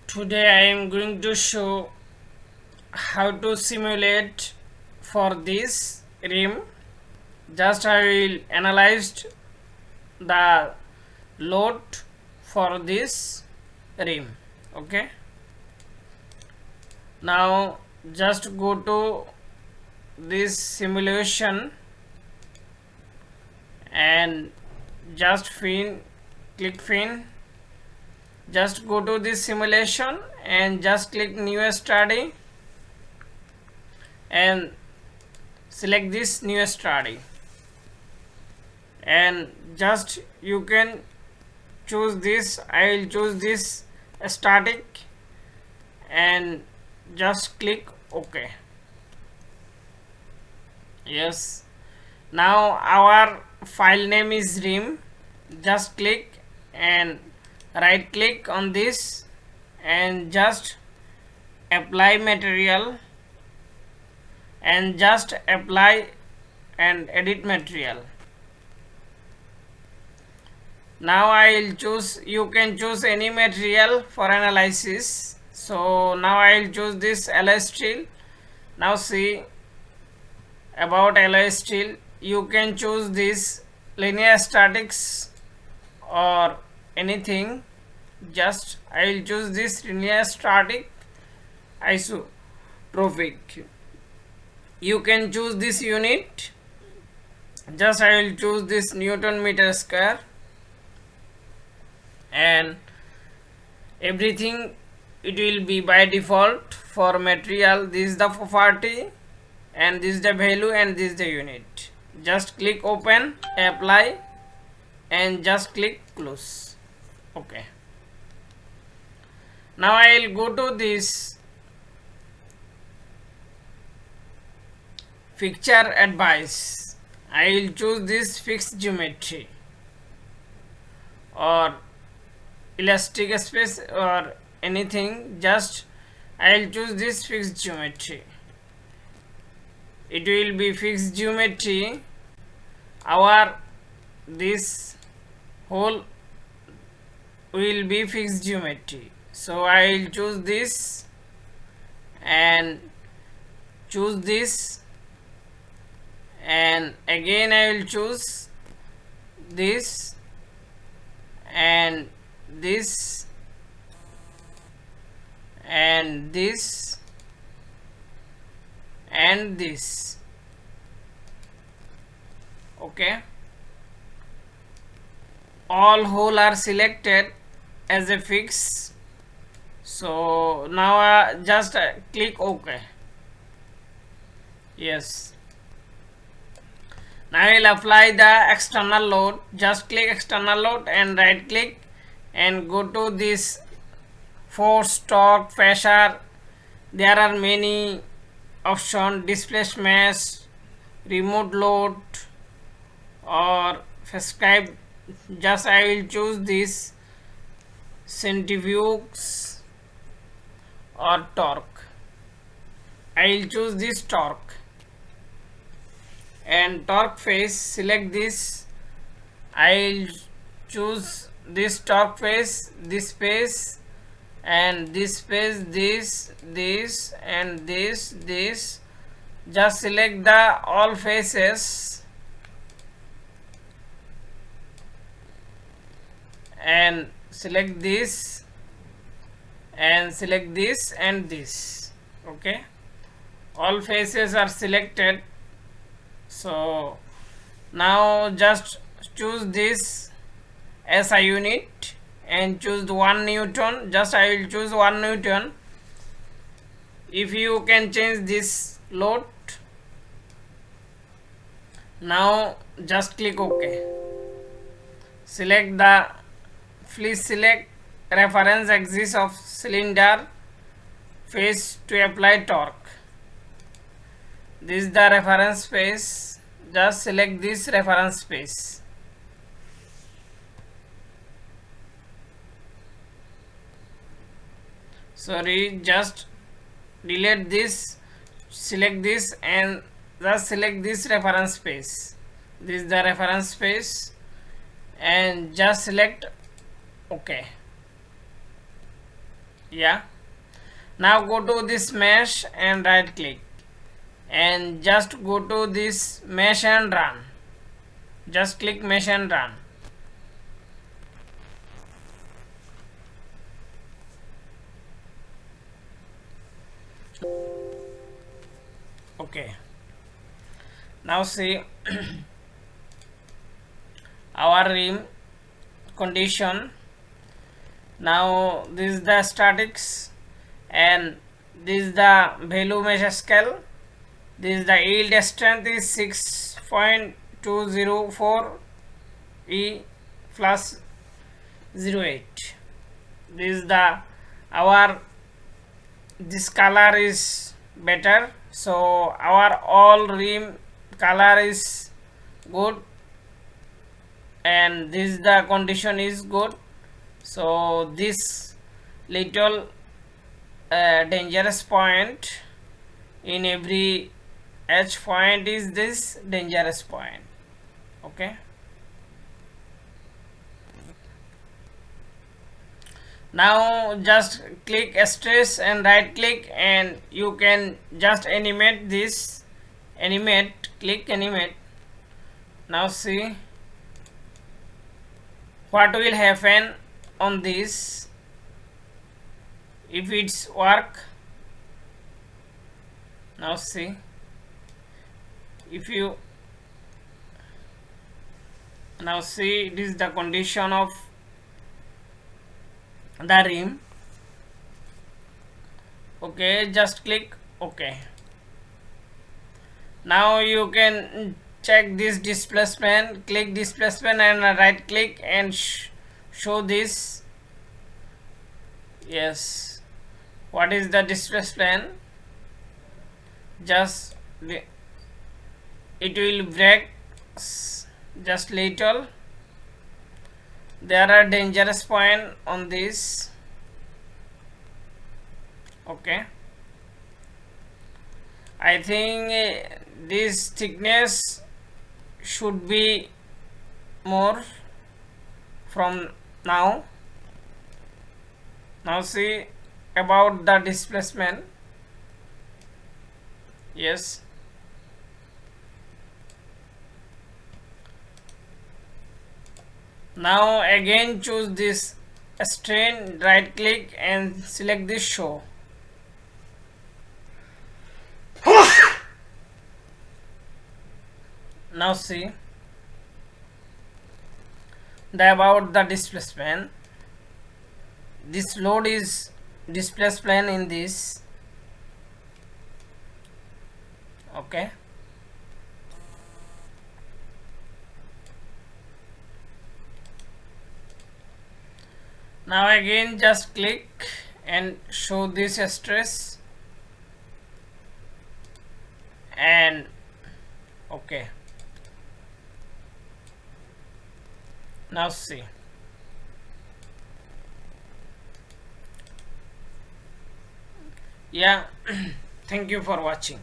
Today I am going to show how to simulate for this rim. Just I will analyze the load for this rim. Okay. Now just go to this simulation and just click fin. Just go to this simulation and just click new study and select this new study, and just you can choose this. I will choose this static and just click OK. Yes, now our file name is rim. Just click and right click on this and just apply material and just apply and edit material. Now I will choose, you can choose any material for analysis. So now I will choose this alloy steel. Now see about alloy steel, you can choose this linear statics or anything. Just I will choose this linear static isotropic. You can choose this unit. Just I will choose this Newton meter square, and everything it will be by default for material. This is the property and this is the value and this is the unit. Just click open, apply and just click close. Okay. Now I will go to this fixture advice. I will choose this fixed geometry or elastic space or anything. Just I will choose this fixed geometry. It will be fixed geometry. Our this whole will be fixed geometry. So I will choose this and choose this, and again I will choose this and this and this and this. Okay, all whole are selected as a fix. So now just click OK. Yes, now I will apply the external load. Just click external load and right click and go to this force, torque, pressure. There are many options: displacement, remote load or prescribed. Just I will choose this centrifuges or torque. I will choose this torque and torque phase. Select this. I will choose this torque phase, this phase and this phase, this and this. Just select the all phases and select this and select this and this. Okay, all faces are selected. So now just choose this SI unit and choose 1 Newton. Just I will choose 1 Newton. If you can change this load. Now just click OK. Select the, please select reference axis of cylinder face to apply torque. This is the reference face. Just select this reference face. Sorry, just delete this, select this and just select this reference space. This is the reference space and just select OK. Yeah. Now go to this mesh and right click and just go to this mesh and run. Just click mesh and run. Okay. Now see our rim condition. Now this is the statics and this is the value measure scale. This is the yield strength is 6.204 E plus 08. This is the our this color is better, so our all rim color is good and this the condition is good. So this little dangerous point in every edge point is this dangerous point. Okay. Now just click stress and right click and you can just animate this. Animate, click animate. Now see what will happen on this if it's work. Now see if you now see this is the condition of the rim. Okay, just click OK. Now you can check this displacement. Click displacement and right click and show this. Yes, what is the displacement? Just it will break just little. There are dangerous point on this. Okay, I think this thickness should be more from now. Now see about the displacement. Yes, now again choose this strain, right click and select this show. Now see the about the displacement. This load is displacement in this. Okay, now again just click and show this stress and okay. Now see yeah. Thank you for watching.